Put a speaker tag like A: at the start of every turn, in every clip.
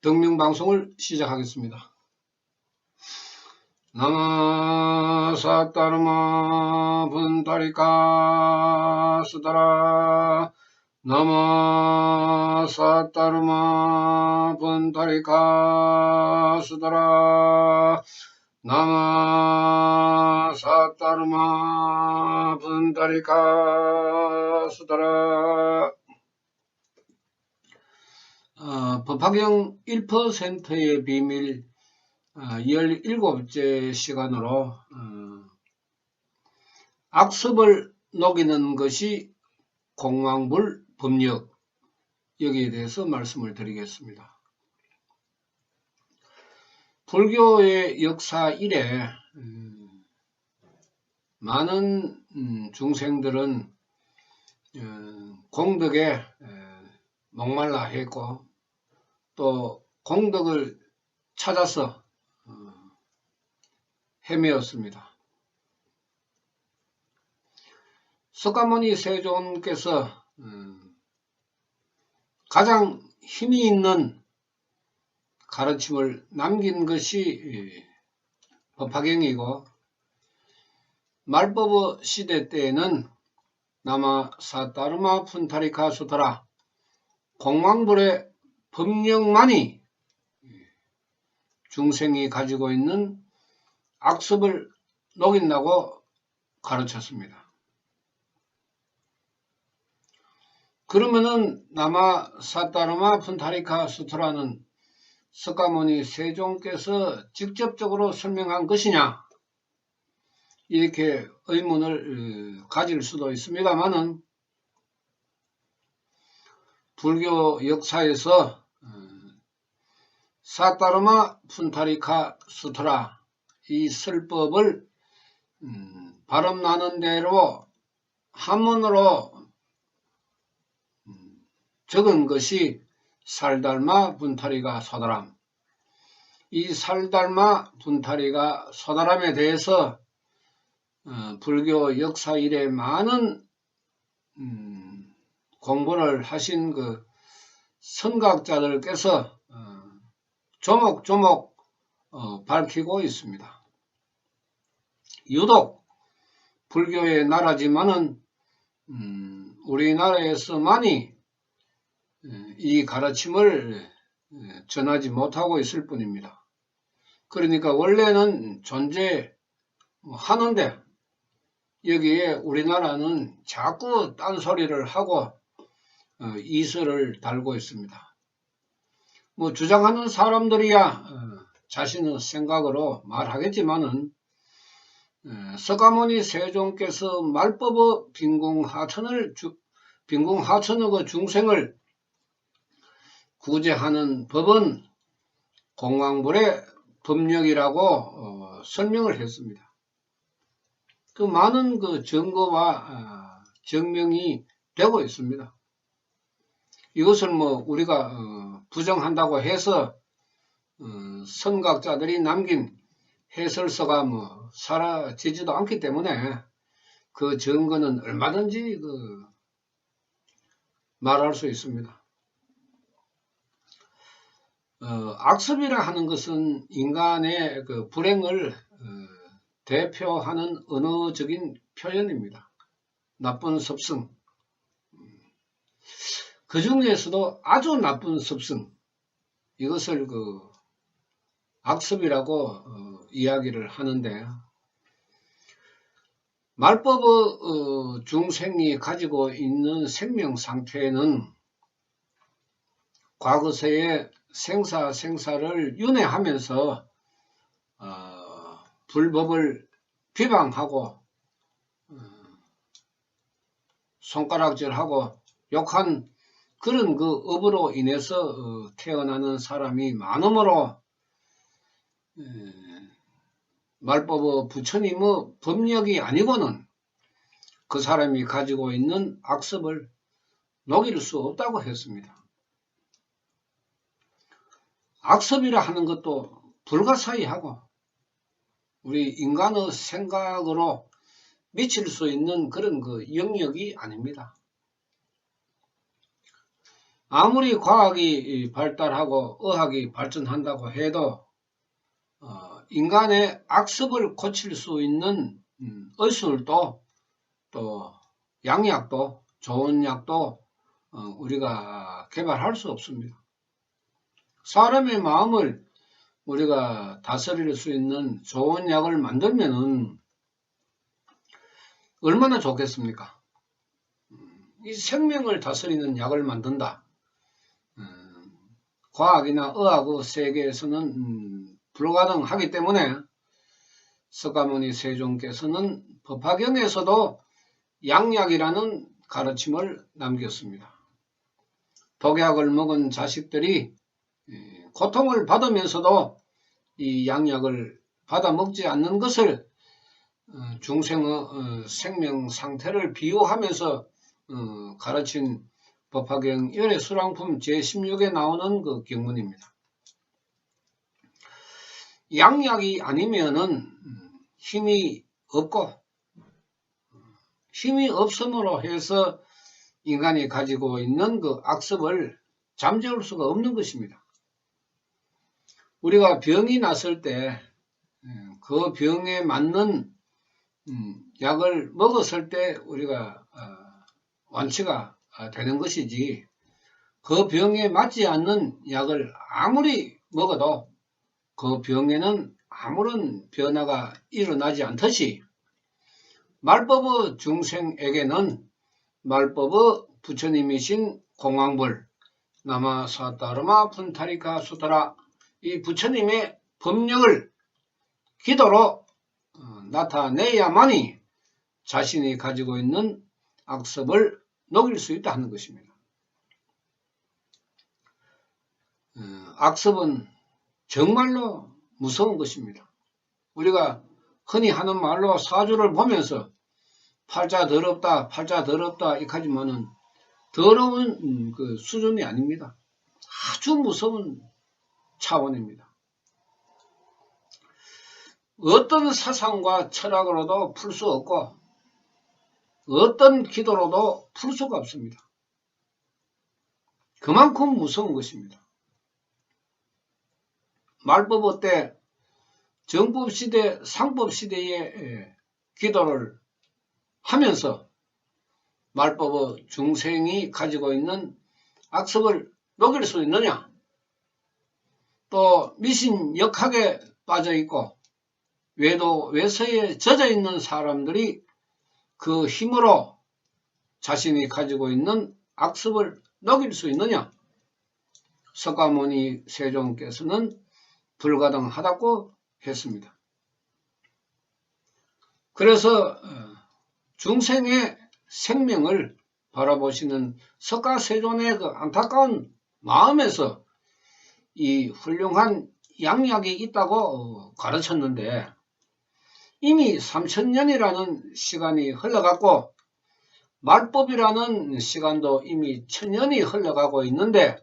A: 등명방송을 시작하겠습니다. 나마 사따르마 분타리카 수다라 나마 사따르마 분타리카 수다라 나마 사따르마 분타리카 수다라. 법화경 1%의 비밀 17째 시간으로 악습을 녹이는 것이 공왕불 법력, 여기에 대해서 말씀을 드리겠습니다. 불교의 역사 이래 많은 중생들은 공덕에 목말라 했고, 또 공덕을 찾아서 헤매었습니다. 석가모니 세존께서 가장 힘이 있는 가르침을 남긴 것이 법화경이고, 말법의 시대 때에는 나마 사따르마 푼타리카 수타라, 공왕불의 법력만이 중생이 가지고 있는 악습을 녹인다고 가르쳤습니다. 그러면은 나마 사따르마 푼타리카 수트라는 석가모니 세존께서 직접적으로 설명한 것이냐, 이렇게 의문을 가질 수도 있습니다만은, 불교 역사에서 사따르마 푼타리카 수트라, 이 설법을 발음 나는 대로 한문으로 적은 것이 살달마 분타리가 소다람. 이 살달마 분타리가 소다람에 대해서 불교 역사 이래 많은 공부를 하신 그 선각자들께서 조목조목 밝히고 있습니다. 유독 불교의 나라지만은 우리나라에서만이 이 가르침을 전하지 못하고 있을 뿐입니다. 그러니까 원래는 존재하는데 여기에 우리나라는 자꾸 딴소리를 하고 이설을 달고 있습니다. 뭐 주장하는 사람들이야 자신의 생각으로 말하겠지만은, 석가모니 세존께서 말법의 빈궁하천의 중생을 구제하는 법은 공왕불의 법력이라고 설명을 했습니다. 그 많은 그 증거와 증명이 되고 있습니다. 이것을 뭐 우리가 부정한다고 해서 선각자들이 남긴 해설서가 뭐 사라지지도 않기 때문에 그 증거는 얼마든지 말할 수 있습니다. 악습이라 하는 것은 인간의 그 불행을 대표하는 언어적인 표현입니다. 나쁜 습성, 그 중에서도 아주 나쁜 습성, 이것을 악습이라고 이야기를 하는데, 말법의 중생이 가지고 있는 생명 상태는 과거세의 생사를 윤회하면서 불법을 비방하고 손가락질하고 욕한 그런 그 업으로 인해서 태어나는 사람이 많으므로 말법의 부처님의 법력이 아니고는 그 사람이 가지고 있는 악습을 녹일 수 없다고 했습니다. 악습이라 하는 것도 불가사의하고 우리 인간의 생각으로 미칠 수 있는 그런 그 영역이 아닙니다. 아무리 과학이 발달하고 의학이 발전한다고 해도 인간의 악습을 고칠 수 있는 의술도 또 양약도 좋은 약도 우리가 개발할 수 없습니다. 사람의 마음을 우리가 다스릴 수 있는 좋은 약을 만들면은 얼마나 좋겠습니까? 이 생명을 다스리는 약을 만든다. 과학이나 의학의 세계에서는 불가능하기 때문에 석가모니 세존께서는 법화경에서도 양약이라는 가르침을 남겼습니다. 독약을 먹은 자식들이 고통을 받으면서도 이 양약을 받아 먹지 않는 것을 중생의 생명 상태를 비유하면서 가르친 법화경 열애수랑품 제16에 나오는 그 경문입니다. 양약이 아니면은 힘이 없고, 힘이 없음으로 해서 인간이 가지고 있는 그 악습을 잠재울 수가 없는 것입니다. 우리가 병이 났을 때 그 병에 맞는 약을 먹었을 때 우리가 완치가 되는 것이지, 그 병에 맞지 않는 약을 아무리 먹어도 그 병에는 아무런 변화가 일어나지 않듯이 말법의 중생에게는 말법의 부처님이신 공황불 나마사타르마 푼타리카 수타라, 이 부처님의 법력을 기도로 나타내야만이 자신이 가지고 있는 악습을 녹일 수 있다 하는 것입니다. 악습은 정말로 무서운 것입니다. 우리가 흔히 하는 말로 사주를 보면서 팔자 더럽다, 팔자 더럽다 이까지만은 더러운 그 수준이 아닙니다. 아주 무서운 차원입니다. 어떤 사상과 철학으로도 풀 수 없고 어떤 기도로도 풀 수가 없습니다. 그만큼 무서운 것입니다. 말법 때 정법시대, 상법시대에 기도를 하면서 말법의 중생이 가지고 있는 악습을 녹일 수 있느냐? 또 미신역학에 빠져있고 외도 외서에 젖어있는 사람들이 그 힘으로 자신이 가지고 있는 악습을 녹일 수 있느냐? 석가모니 세존께서는 불가능하다고 했습니다. 그래서 중생의 생명을 바라보시는 석가세존의 그 안타까운 마음에서 이 훌륭한 양약이 있다고 가르쳤는데, 이미 3000년이라는 시간이 흘러갔고 말법이라는 시간도 이미 1000년이 흘러가고 있는데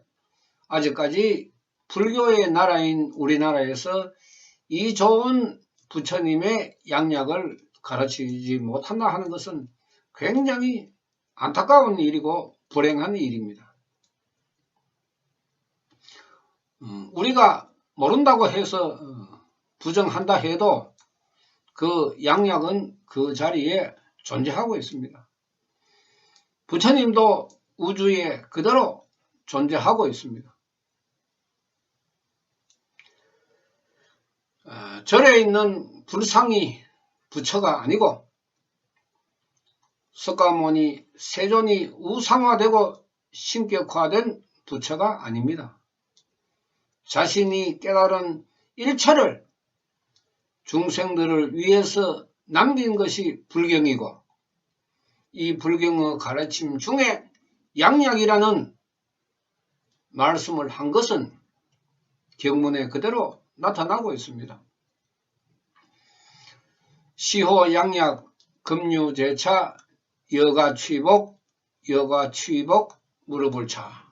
A: 아직까지 불교의 나라인 우리나라에서 이 좋은 부처님의 양약을 가르치지 못한다 하는 것은 굉장히 안타까운 일이고 불행한 일입니다. 우리가 모른다고 해서 부정한다 해도 그 양약은 그 자리에 존재하고 있습니다. 부처님도 우주에 그대로 존재하고 있습니다. 절에 있는 불상이 부처가 아니고 석가모니 세존이 우상화되고 신격화된 부처가 아닙니다. 자신이 깨달은 일체를 중생들을 위해서 남긴 것이 불경이고, 이 불경의 가르침 중에 양약이라는 말씀을 한 것은 경문에 그대로 나타나고 있습니다. 시호 양약 금유제차 여가취복 무릎을 차.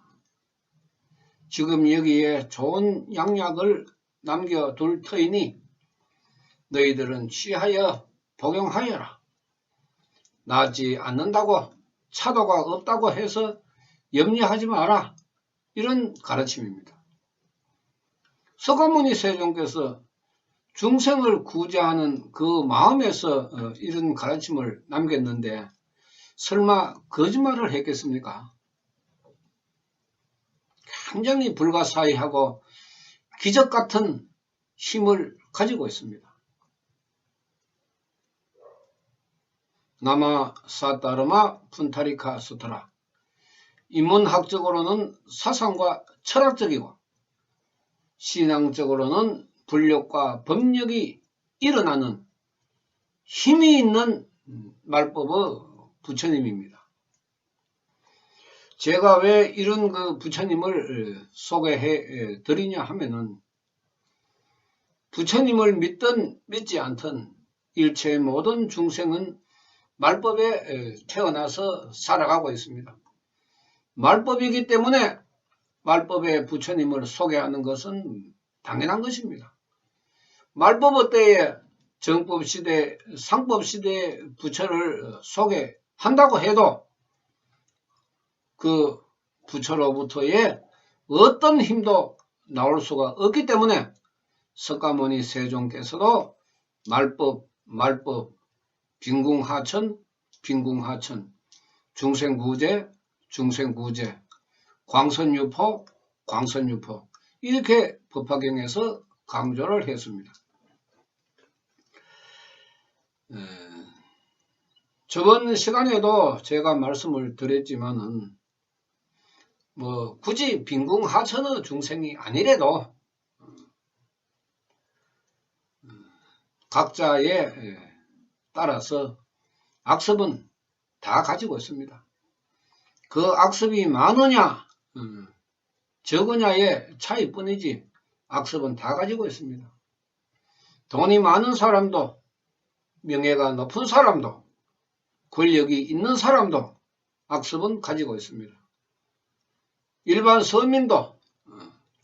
A: 지금 여기에 좋은 양약을 남겨둘 터이니 너희들은 취하여 복용하여라. 나지 않는다고 차도가 없다고 해서 염려하지 마라. 이런 가르침입니다. 서가모니 세종께서 중생을 구제하는 그 마음에서 이런 가르침을 남겼는데 설마 거짓말을 했겠습니까? 굉장히 불가사의하고 기적 같은 힘을 가지고 있습니다. 나마 사타르마 푼타리카 수트라. 인문학적으로는 사상과 철학적이고 신앙적으로는 불력과 법력이 일어나는 힘이 있는 말법의 부처님입니다. 제가 왜 이런 그 부처님을 소개해 드리냐 하면은 부처님을 믿든 믿지 않든 일체의 모든 중생은 말법에 태어나서 살아가고 있습니다. 말법이기 때문에 말법의 부처님을 소개하는 것은 당연한 것입니다. 말법의 때에 정법시대, 상법시대의 부처를 소개한다고 해도 그 부처로부터의 어떤 힘도 나올 수가 없기 때문에 석가모니 세종께서도 말법, 빈궁하천, 중생구제, 광선유포, 이렇게 법화경에서 강조를 했습니다. 저번 시간에도 제가 말씀을 드렸지만은 굳이 빈궁하천의 중생이 아니래도 각자에 따라서 악습은 다 가지고 있습니다. 그 악습이 많으냐 적으냐의 차이뿐이지 악습은 다 가지고 있습니다. 돈이 많은 사람도 명예가 높은 사람도 권력이 있는 사람도 악습은 가지고 있습니다. 일반 서민도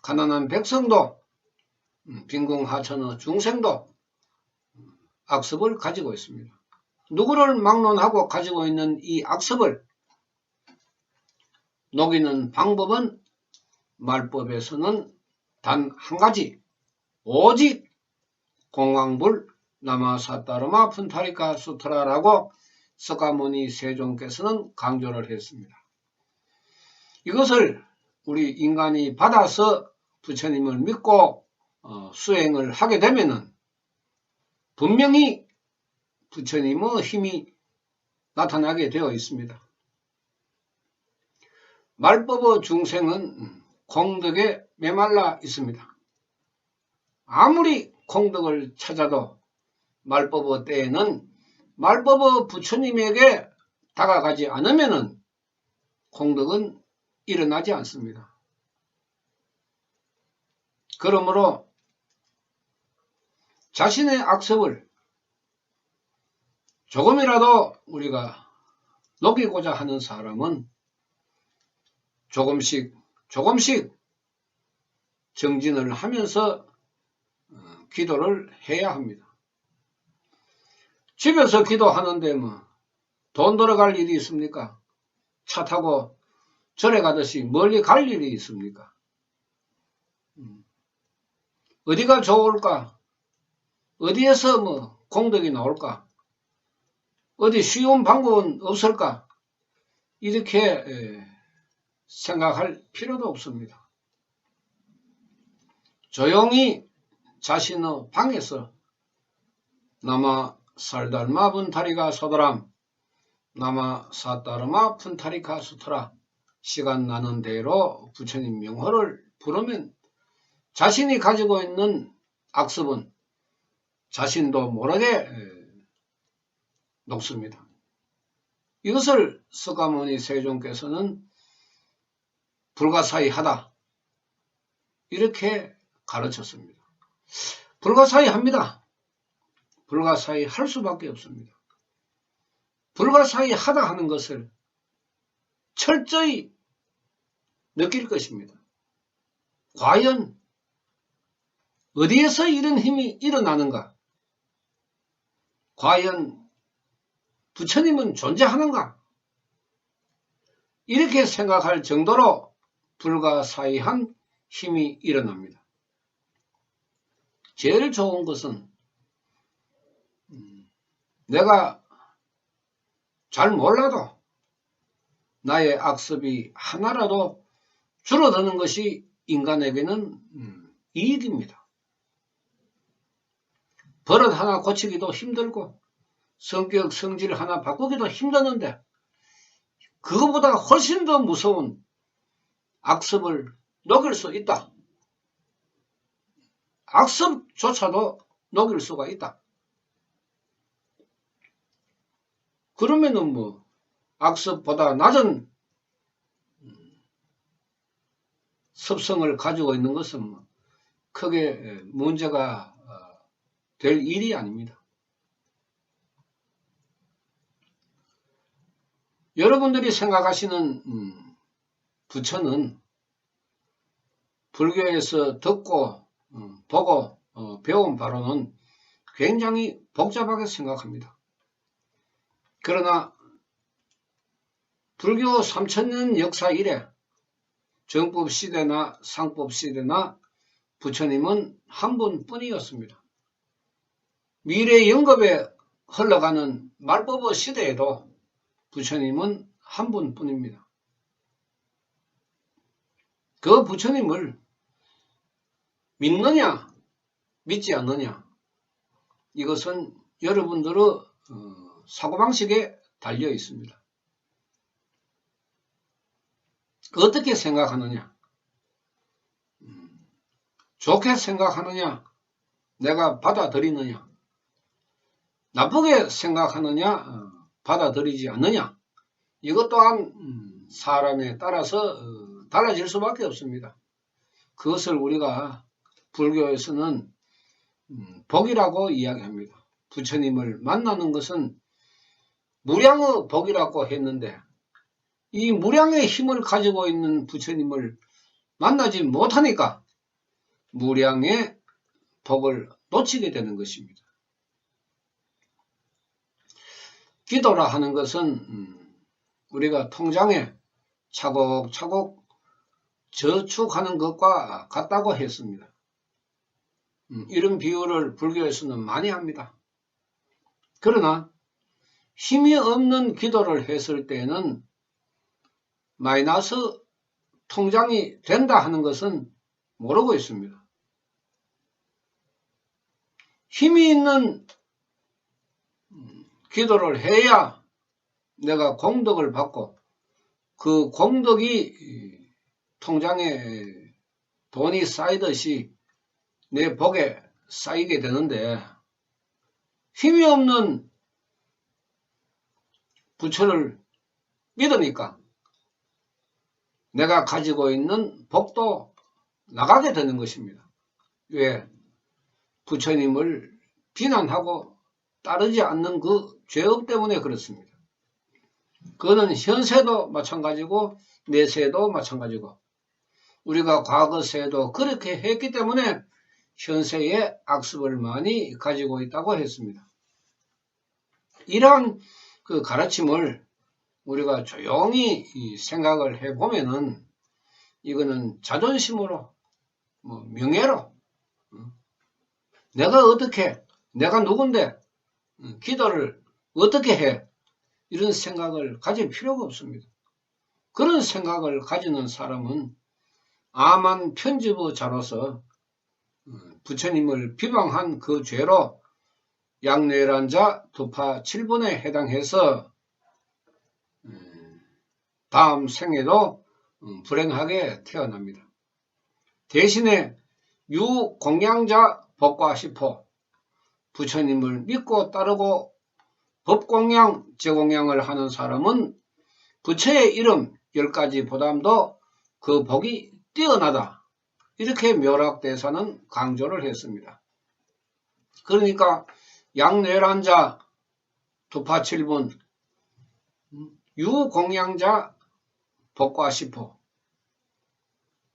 A: 가난한 백성도 빈궁하천의 중생도 악습을 가지고 있습니다. 누구를 막론하고 가지고 있는 이 악습을 녹이는 방법은 말법에서는 단 한 가지, 오직 공황불 나마사타르마 푼타리카 수트라라고 석가모니 세종께서는 강조를 했습니다. 이것을 우리 인간이 받아서 부처님을 믿고 수행을 하게 되면은 분명히 부처님의 힘이 나타나게 되어 있습니다. 말법의 중생은 공덕에 메말라 있습니다. 아무리 공덕을 찾아도 말법의 때에는 말법의 부처님에게 다가가지 않으면 공덕은 일어나지 않습니다. 그러므로 자신의 악습을 조금이라도 우리가 녹이고자 하는 사람은 조금씩 정진을 하면서 기도를 해야 합니다. 집에서 기도하는데 돈 들어갈 일이 있습니까? 차 타고 절에 가듯이 멀리 갈 일이 있습니까? 어디가 좋을까? 어디에서 공덕이 나올까? 어디 쉬운 방법은 없을까? 이렇게 생각할 필요도 없습니다. 조용히 자신의 방에서 나마 살달마 분타리가 소드람 나마 사따르마 푼타리카 수트라 시간 나는 대로 부처님 명호를 부르면 자신이 가지고 있는 악습은 자신도 모르게 녹습니다. 이것을 석가모니 세종께서는 불가사의하다 이렇게 가르쳤습니다. 불가사의합니다. 불가사의할 수밖에 없습니다. 불가사의하다 하는 것을 철저히 느낄 것입니다. 과연 어디에서 이런 힘이 일어나는가? 과연 부처님은 존재하는가? 이렇게 생각할 정도로 불가사의한 힘이 일어납니다. 제일 좋은 것은 내가 잘 몰라도 나의 악습이 하나라도 줄어드는 것이 인간에게는 이익입니다. 버릇 하나 고치기도 힘들고 성격 성질 하나 바꾸기도 힘드는데 그거보다 훨씬 더 무서운 악습을 녹일 수 있다. 악습조차도 녹일 수가 있다. 그러면은 뭐 악습보다 낮은 습성을 가지고 있는 것은 크게 문제가 될 일이 아닙니다. 여러분들이 생각하시는 부처는 불교에서 듣고 보고 배운 바로는 굉장히 복잡하게 생각합니다. 그러나 불교 3000년 역사 이래 정법 시대나 상법 시대나 부처님은 한 분뿐이었습니다. 미래 영겁에 흘러가는 말법의 시대에도 부처님은 한 분뿐입니다. 그 부처님을 믿느냐 믿지 않느냐 이것은 여러분들의 사고방식에 달려 있습니다. 어떻게 생각하느냐, 좋게 생각하느냐, 내가 받아들이느냐, 나쁘게 생각하느냐, 받아들이지 않느냐, 이것 또한 사람에 따라서 달라질 수밖에 없습니다. 그것을 우리가 불교에서는 복이라고 이야기합니다. 부처님을 만나는 것은 무량의 복이라고 했는데 이 무량의 힘을 가지고 있는 부처님을 만나지 못하니까 무량의 복을 놓치게 되는 것입니다. 기도라 하는 것은 우리가 통장에 차곡차곡 저축하는 것과 같다고 했습니다. 이런 비유를 불교에서는 많이 합니다. 그러나 힘이 없는 기도를 했을 때는 마이너스 통장이 된다 하는 것은 모르고 있습니다. 힘이 있는 기도를 해야 내가 공덕을 받고 그 공덕이 통장에 돈이 쌓이듯이 내 복에 쌓이게 되는데 힘이 없는 부처를 믿으니까 내가 가지고 있는 복도 나가게 되는 것입니다. 왜? 부처님을 비난하고 따르지 않는 그 죄업 때문에 그렇습니다. 그거는 현세도 마찬가지고 내세도 마찬가지고 우리가 과거세도 그렇게 했기 때문에 현세에 악습을 많이 가지고 있다고 했습니다. 이러한 그 가르침을 우리가 조용히 생각을 해보면은 이거는 자존심으로 명예로 내가 어떻게 내가 누군데 기도를 어떻게 해 이런 생각을 가질 필요가 없습니다. 그런 생각을 가지는 사람은 암한 편집자로서 부처님을 비방한 그 죄로 양뇌란자 두파 7번에 해당해서 다음 생에도 불행하게 태어납니다. 대신에 유공양자 법과시포 부처님을 믿고 따르고 법공양 제공양을 하는 사람은 부처의 이름 10가지보다도 그 복이 뛰어나다. 이렇게 묘락대사는 강조를 했습니다. 그러니까 양뇌란자 두파 7번 유공양자 법과시포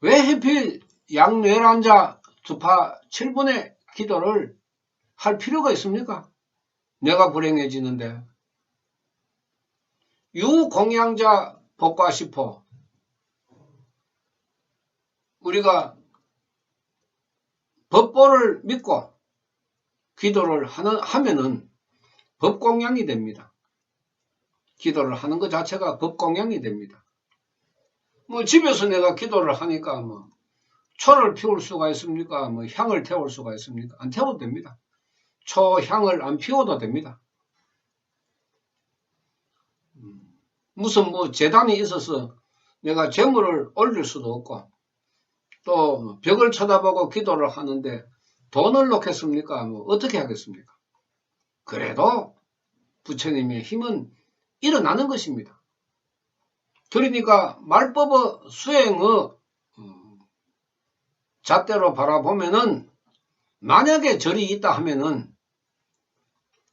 A: 왜 하필 양뇌란자 두파 7번의 기도를 할 필요가 있습니까? 내가 불행해지는데. 유공양자 법과시포 우리가 법보를 믿고 기도를 하면은 법공양이 됩니다. 기도를 하는 것 자체가 법공양이 됩니다. 뭐 집에서 내가 기도를 하니까 뭐 초를 피울 수가 있습니까? 뭐 향을 태울 수가 있습니까? 안 태워도 됩니다. 초향을 안 피워도 됩니다. 무슨 뭐 재단이 있어서 내가 재물을 올릴 수도 없고 또 벽을 쳐다보고 기도를 하는데 돈을 놓겠습니까? 뭐 어떻게 하겠습니까? 그래도 부처님의 힘은 일어나는 것입니다. 그러니까 말법의 수행의 잣대로 바라보면은 만약에 절이 있다 하면은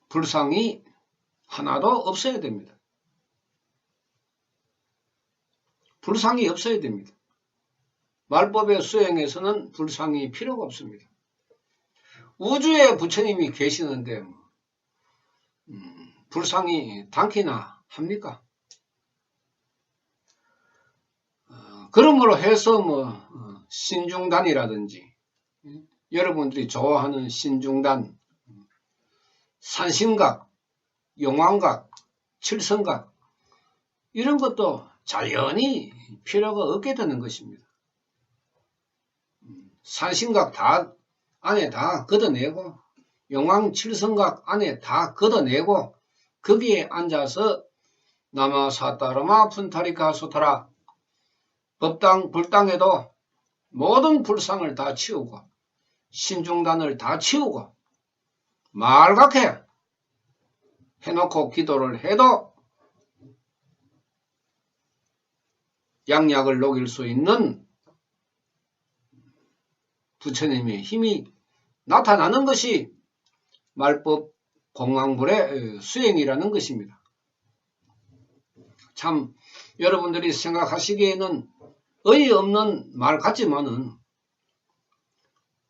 A: 불상이 하나도 없어야 됩니다. 불상이 없어야 됩니다. 말법의 수행에서는 불상이 필요가 없습니다. 우주에 부처님이 계시는데 불상이 당키나 합니까? 그러므로 해서 뭐 신중단이라든지 여러분들이 좋아하는 신중단, 산신각, 용왕각, 칠성각 이런 것도 자연히 필요가 없게 되는 것입니다. 산신각 안에 다 걷어내고 용왕 칠성각 안에 다 걷어내고 거기에 앉아서 나마 사따르마 푼타리카 소타라 법당 불당에도 모든 불상을 다 치우고 신중단을 다 치우고 말갛게 해놓고 기도를 해도 양약을 녹일 수 있는 부처님의 힘이 나타나는 것이 말법 공황불의 수행이라는 것입니다. 참 여러분들이 생각하시기에는 어이없는 말 같지만은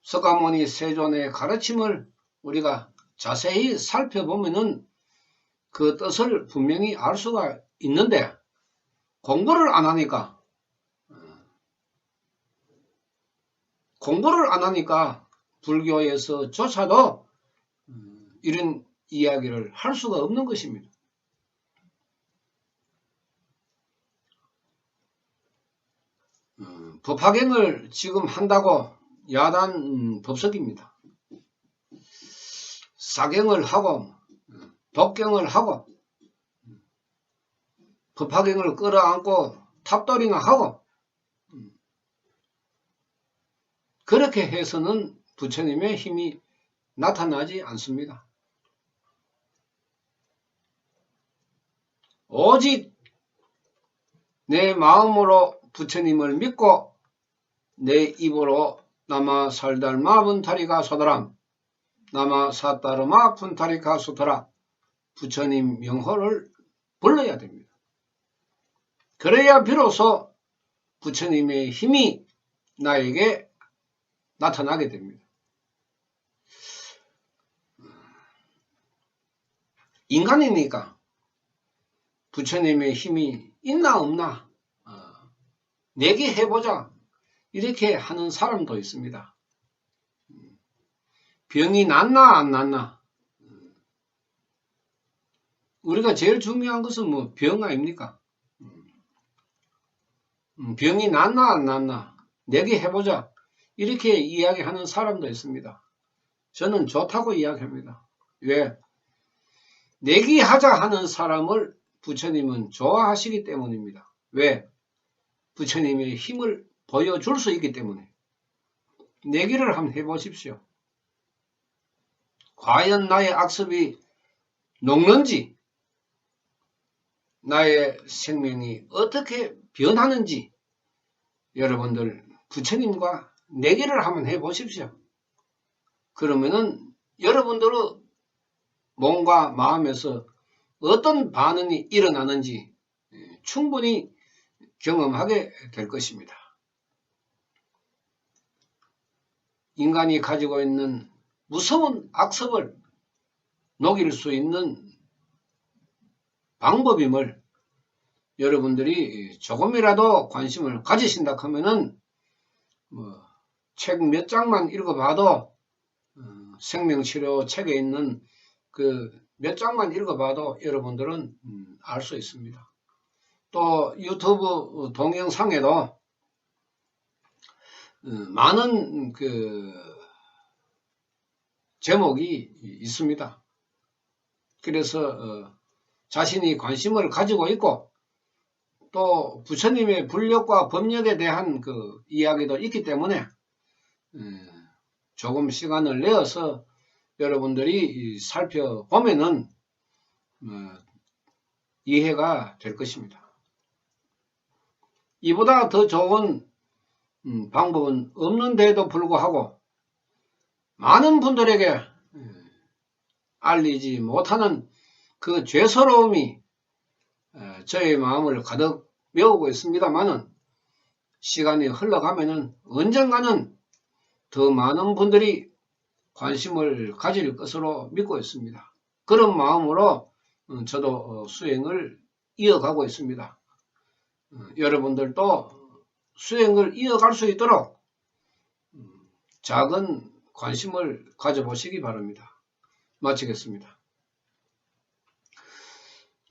A: 석가모니 세존의 가르침을 우리가 자세히 살펴보면은 그 뜻을 분명히 알 수가 있는데 공부를 안 하니까 불교에서조차도 이런 이야기를 할 수가 없는 것입니다. 법화경을 지금 한다고 야단 법석입니다. 사경을 하고 독경을 하고 법화경을 끌어안고 탑돌이나 하고 그렇게 해서는 부처님의 힘이 나타나지 않습니다. 오직 내 마음으로 부처님을 믿고 내 입으로 나마 살달마 분타리가 소다람 나마 사따르마 분타리가 소타라 부처님 명호를 불러야 됩니다. 그래야 비로소 부처님의 힘이 나에게 나타나게 됩니다. 인간이니까 부처님의 힘이 있나 없나 내게 해보자 이렇게 하는 사람도 있습니다. 병이 낫나 안 낫나 우리가 제일 중요한 것은 뭐 병 아닙니까? 병이 낫나 안 낫나 내게 해보자 이렇게 이야기하는 사람도 있습니다. 저는 좋다고 이야기합니다. 왜? 내기하자 하는 사람을 부처님은 좋아하시기 때문입니다. 왜? 부처님의 힘을 보여줄 수 있기 때문에. 내기를 한번 해보십시오. 과연 나의 악습이 녹는지 나의 생명이 어떻게 변하는지 여러분들 부처님과 내기를 한번 해보십시오. 그러면은 여러분들의 몸과 마음에서 어떤 반응이 일어나는지 충분히 경험하게 될 것입니다. 인간이 가지고 있는 무서운 악습을 녹일 수 있는 방법임을 여러분들이 조금이라도 관심을 가지신다 하면은 책 몇 장만 읽어봐도 생명치료 책에 있는 그 몇 장만 읽어봐도 여러분들은 알 수 있습니다. 또 유튜브 동영상에도 많은 그 제목이 있습니다. 그래서 자신이 관심을 가지고 있고 또 부처님의 불력과 법력에 대한 그 이야기도 있기 때문에 조금 시간을 내어서 여러분들이 살펴보면은 이해가 될 것입니다. 이보다 더 좋은 방법은 없는데도 불구하고 많은 분들에게 알리지 못하는 그 죄스러움이 저의 마음을 가득 메우고 있습니다만은 시간이 흘러가면은 언젠가는 더 많은 분들이 관심을 가질 것으로 믿고 있습니다. 그런 마음으로 저도 수행을 이어가고 있습니다. 여러분들도 수행을 이어갈 수 있도록 작은 관심을 가져보시기 바랍니다. 마치겠습니다.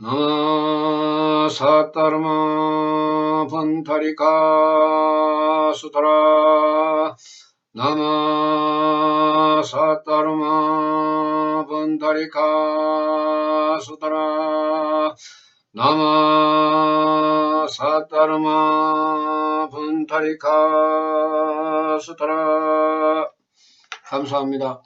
A: 나마 사타르마 판타리카 수타라 나마 사타르마 판타리카 수타라 나마 사타르마 판타리카 수타라 감사합니다.